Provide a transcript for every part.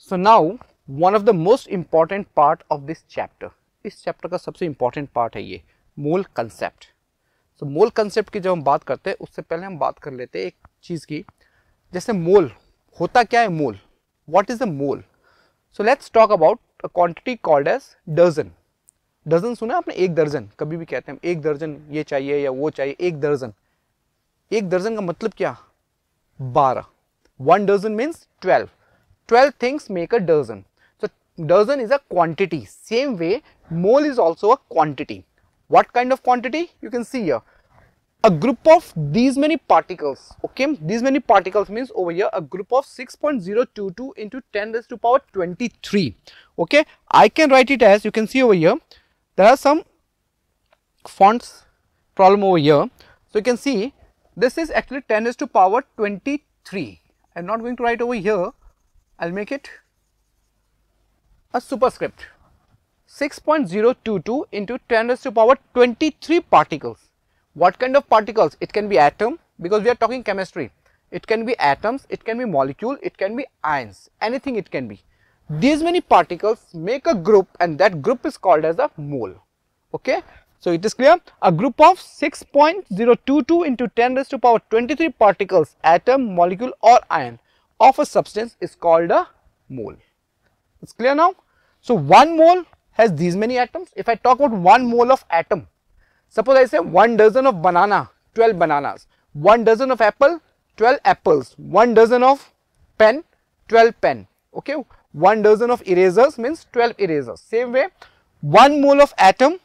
So now one of the most important part of this chapter, इस chapter का सबसे important part है ये मोल कंसेप्ट. सो मोल कंसेप्ट की जब हम बात करते हैं उससे पहले हम बात कर लेते हैं एक चीज़ की, जैसे मोल होता क्या है. Mole, what is a mole? So let's talk about a quantity called as dozen. Dozen सुना आपने? एक दर्जन, कभी भी कहते हैं एक दर्जन ये चाहिए या वो चाहिए. एक दर्जन, एक दर्जन का मतलब क्या? 12. 1 dozen means 12. 12 things make a dozen. So dozen is a quantity. Same way mole is also a quantity. What kind of quantity? You can see here a group of these many particles. Okay, these many particles means over here a group of 6.022 into 10 raised to power 23. Okay, I can write it as, you can see over here there are some fonts problem over here. So you can see this is actually 10 raised to power 23. I am not going to write over here, I will make it a superscript. 6.022 into 10 raised to power 23 particles. What kind of particles? It can be atom, because we are talking chemistry. It can be atoms, it can be molecule, it can be ions, anything it can be. These many particles make a group and that group is called as a mole. Okay. So it is clear, a group of 6.022 into 10 raised to power 23 particles, atom, molecule or ion of a substance is called a mole. It's clear now? So 1 mole has these many atoms. If I talk about 1 mole of atom, suppose I say 1 dozen of banana, 12 bananas, 1 dozen of apple, 12 apples, 1 dozen of pen, 12 pen. Okay, 1 dozen of erasers means 12 erasers. Same way, 1 mole of atom,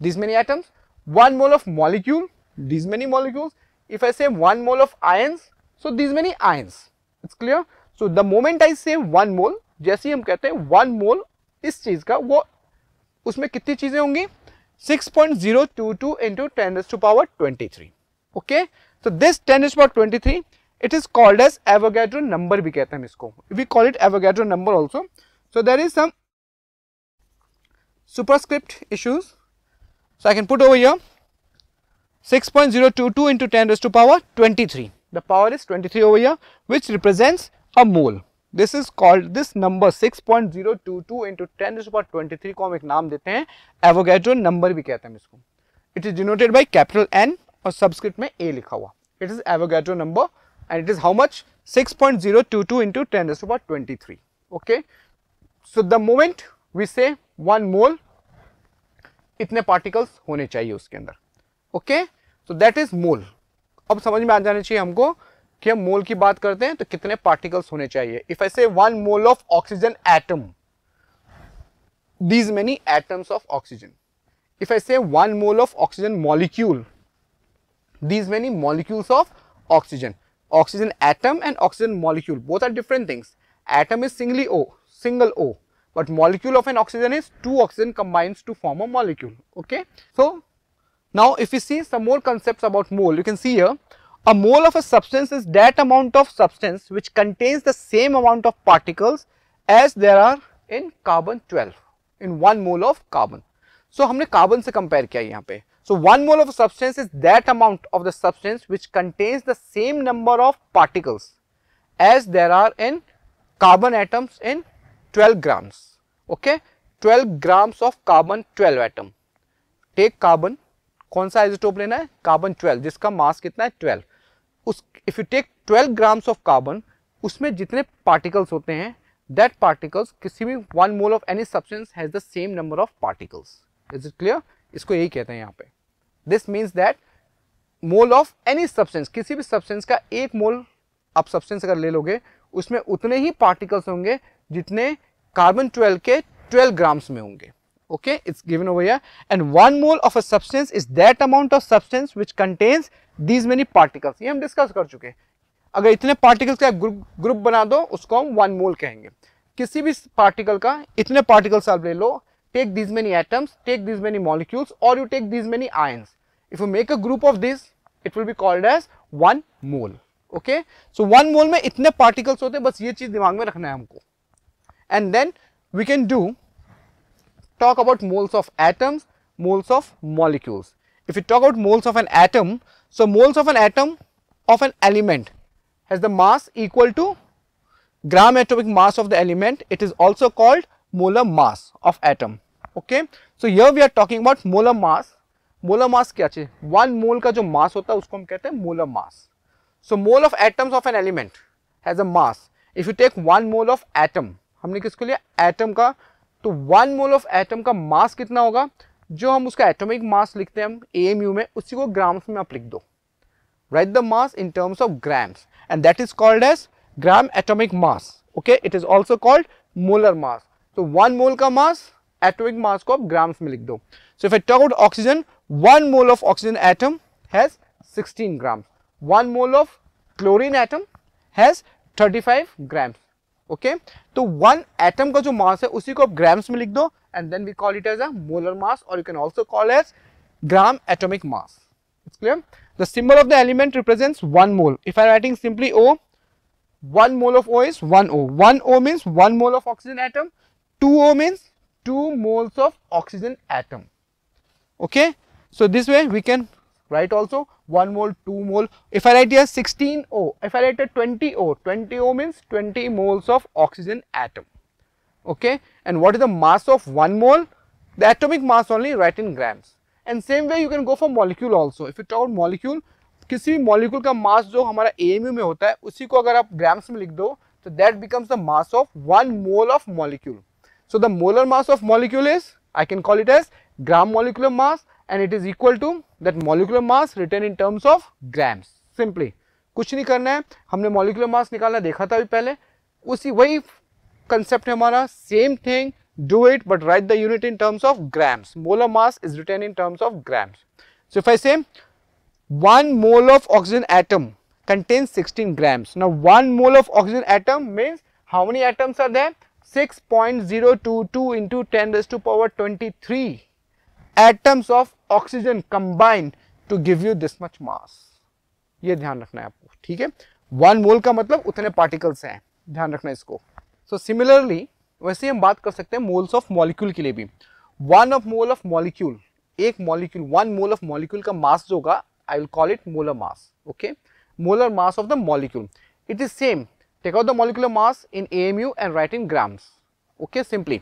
these many atoms, 1 mole of molecule, these many molecules. If I say 1 mole of ions, so these many ions. It's clear? So the moment I say 1 mole, जैसे ही हम कहते हैं 1 mole इस चीज का, वो उसमें कितनी चीजें होंगी? 6.022 into 10 raised to power 23. Okay, so this 10 raised to power 23, it is called as Avogadro number भी कहते हैं इसको. We call it Avogadro number also. So there is some superscript issues. So I can put over here 6.022 into 10 raised to power 23. The power is 23 over here, which represents a mole. This is called, this number 6.022 into 10 raised to power 23 को हम एक नाम देते हैं Avogadro number भी कहते हैं इसको. It is denoted by capital N और subscript में A लिखा हुआ. It is Avogadro number and it is how much? 6.022 into 10 raised to power 23. Okay. So the moment we say 1 mole, इतने पार्टिकल्स होने चाहिए उसके अंदर. Okay, so that is mole. अब समझ में आ जाना चाहिए हमको कि हम मोल की बात करते हैं तो कितने पार्टिकल्स होने चाहिए. इफ आई से 1 mole of oxygen atom, these many atoms of oxygen. If I say 1 mole of oxygen molecule, these many molecules of oxygen. Oxygen atom and oxygen molecule, both are different things. Atom is single O. But molecule of an oxygen is 2 oxygen combines to form a molecule. Okay. So now if we see some more concepts about mole, you can see here a mole of a substance is that amount of substance which contains the same amount of particles as there are in carbon 12, in 1 mole of carbon. So हमने carbon से compare किया यहाँ पे. So 1 mole of a substance is that amount of the substance which contains the same number of particles as there are in carbon atoms in 12 grams. Okay, 12 grams of carbon 12 atom. Take carbon, कौन सा isotope लेना है? Carbon 12, जिसका मास कितना है? 12. If you take 12 grams of carbon, उसमें जितने particles होते हैं, that particles किसी भी 1 mole of any substance has the same number of particles. Is it clear? इसको यही कहते हैं यहाँ पे. This means that mole of any substance, किसी भी substance का 1 mole आप substance अगर ले लोगे, उसमें उतने ही particles होंगे जितने कार्बन 12 के 12 ग्राम्स में होंगे. Okay, it's given over here. And 1 mole of a substance is that amount of substance which contains these many particles. ये हम डिस्कस कर चुके हैं. अगर इतने पार्टिकल्स का ग्रुप बना दो, उसको हम 1 मोल कहेंगे. किसी भी पार्टिकल का इतने पार्टिकल्स आप ले लो. Take these many atoms, take these many molecules, or you take these many ions. If you make a group of this, it will be called as 1 mole. Okay, so 1 mole में इतने particles होते हैं, बस ये चीज दिमाग में रखना है हमको. And then we can talk about moles of atoms, moles of molecules. If you talk about moles of an atom, so moles of an atom of an element has the mass equal to gram atomic mass of the element, it is also called molar mass of atom. Okay, so here we are talking about molar mass. Molar mass क्या चाहिए? 1 mole का जो mass होता है उसको हम कहते हैं molar mass. So mole of atoms of an element has a mass. If you take 1 mole of atom, हमने किसको लिया? Atom का, तो 1 mole of atom का mass कितना होगा? जो हम उसका atomic mass लिखते हैं हम AMU में, उसी को grams में आप लिख दो. Write the mass in terms of grams, and that is called as gram atomic mass. Okay, it is also called molar mass. So 1 mole का mass, atomic mass को आप grams में लिख दो. So if I talk about oxygen, 1 mole of oxygen atom has 16 grams. 1 mole of chlorine atom has 35 grams. Okay, तो 1 atom का जो mass है उसी को आप grams में लिख दो, and then we call it as a molar mass, or you can also call as gram atomic mass. It's clear? The symbol of the element represents 1 mole. If I am writing simply O, 1 mole of O is 1 O. 1 O means 1 mole of oxygen atom. 2 O means 2 moles of oxygen atom. Okay, so this way we can write also 1 mole, 2 mole. If I write here 16 O, if I write a 20 O, 20 O means 20 moles of oxygen atom. Okay, and what is the mass of 1 mole? The atomic mass only, write in grams. And same way you can go for molecule also. If you talk about molecule, किसी भी molecule का mass जो हमारा AMU में होता है उसी को अगर आप grams में लिख दो तो that becomes the mass of 1 mole of molecule. So the molar mass of molecule is, I can call it as gram molecular mass, and it is equal to that molecular mass written in terms of grams. Simply कुछ नहीं करना है, हमने molecular mass निकालना देखा था अभी पहले, उसी वही concept है हमारा, same thing. Do it, but write the unit in terms of grams. Molar mass is written in terms of grams. So if I say 1 mole of oxygen atom contains 16 grams. Now 1 mole of oxygen atom means how many atoms are there? 6.022 into 10 raised to power 23 atoms of oxygen combined to give you this much mass. ये ध्यान रखना है आपको, ठीक है? 1 mole का मतलब उतने particles हैं, ध्यान रखना इसको. So similarly, वैसे हम बात कर सकते हैं मोल्स ऑफ मॉलिक्यूल के लिए भी. 1 मोल ऑफ मॉलिक्यूल, एक मॉलिक्यूल 1 मोल ऑफ मॉलिक्यूल का मास जो होगा, I will call it molar mass. Okay, molar mass of the molecule. It is same, take out the molecular mass in AMU and write in grams. Okay, simply.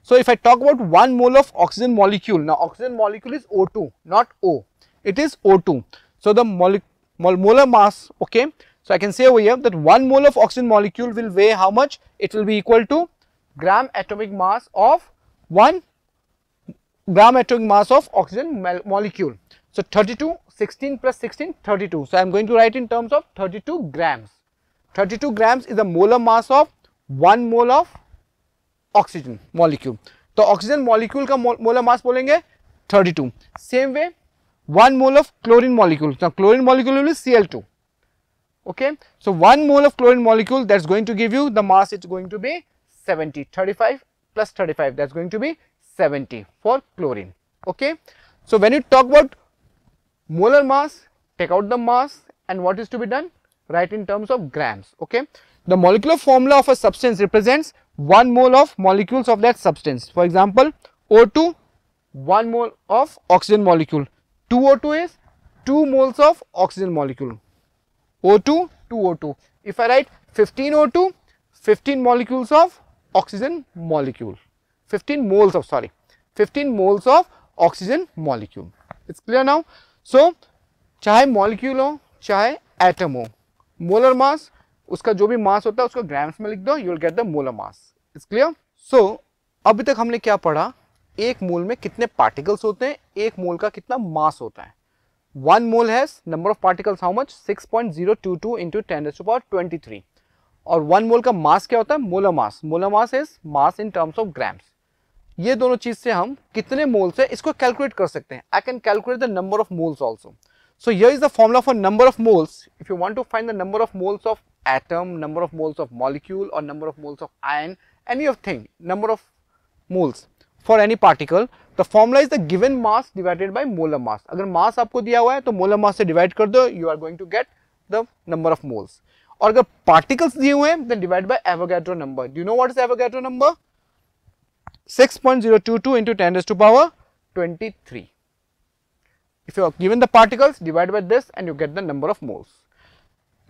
So if I talk about 1 mole of oxygen molecule, now oxygen molecule is O2, not O, it is O2. So the molar mass, okay, so I can say over here that 1 mole of oxygen molecule will weigh how much? It will be equal to gram atomic mass of 1 gram atomic mass of oxygen molecule. So 32, 16 plus 16, 32. So I am going to write in terms of 32 grams. 32 grams is the molar mass of 1 mole of oxygen molecule. तो oxygen molecule का molar mass बोलेंगे 32. Same way 1 mole of chlorine molecule. Now chlorine molecule will be Cl2. Okay, so 1 mole of chlorine molecule, that's going to give you the mass, it's going to be 70. 35 plus 35, that's going to be 70 for chlorine. Okay, so when you talk about molar mass, take out the mass, and what is to be done? Write in terms of grams. Okay, the molecular formula of a substance represents 1 mole of molecules of that substance. For example, O2, 1 mole of oxygen molecule. 2O2 is 2 moles of oxygen molecule. O2, 2O2. If I write 15O2, 15 molecules of oxygen molecule. 15 moles of, sorry, 15 moles of oxygen molecule. It's clear now? So, चाहे molecule हो, चाहे atom हो, molar mass, उसका जो भी mass होता है उसको grams में लिख दो, you will get the molar mass. It's clear? So, अभी तक हमने क्या पढ़ा? एक मोल में कितने particles होते हैं, एक मोल का कितना mass होता है. 1 mole has number of particles how much? 6.022 into 10 raised to power 23. और 1 मोल का मास क्या होता है? Molar mass. Molar mass is mass in terms of grams. ये दोनों चीज से हम कितने मोल्स है इसको कैलकुलेट कर सकते हैं. I can calculate the number of moles also. So here is the formula for number of moles. If you want to find the number of moles of atom, number of moles of molecule और number of moles of ion, any of thing, number of moles for any particle, the formula is the given mass divided by molar mass. अगर mass आपको दिया हुआ है तो molar mass से divide कर दो, you are going to get the number of moles. और अगर पार्टिकल्स दिए हुए हैं then divide by Avogadro number. Do you know what is Avogadro number? 6.022 into 10 raised to power 23. If you are given the particles, divide by this and you get the number of moles.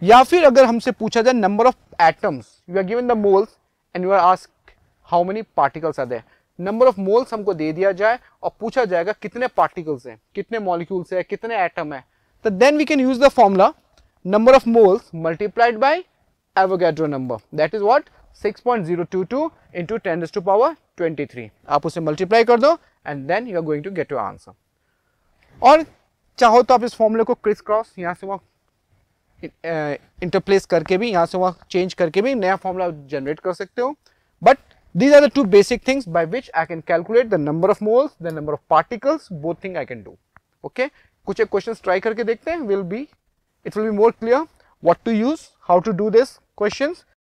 या फिर अगर हमसे पूछा जाए number of atoms, you are given the moles and you are asked how many particles are there. Number of moles हमको दे दिया जाए और पूछा जाएगा कितने पार्टिकल्स हैं, कितने मॉलिक्यूल्स हैं, कितने एटम है, तो then we can use the formula number of moles multiplied by Avogadro number, that is what 6.022 into 10 raised to power 23. आप उसे मल्टीप्लाई कर दो and then you are going to get your answer. और चाहो तो आप इस फॉर्मूले को क्रिस क्रॉस यहाँ से वहाँ इंटरप्लेस करके भी, यहाँ से वहाँ चेंज करके भी नया फॉर्मूला जनरेट कर सकते हो. But these are the two basic things by which I can calculate the number of moles, the number of particles, both thing I can do. Okay, कुछ एक questions try करके देखते हैं. It will be more clear what to use, how to do this questions.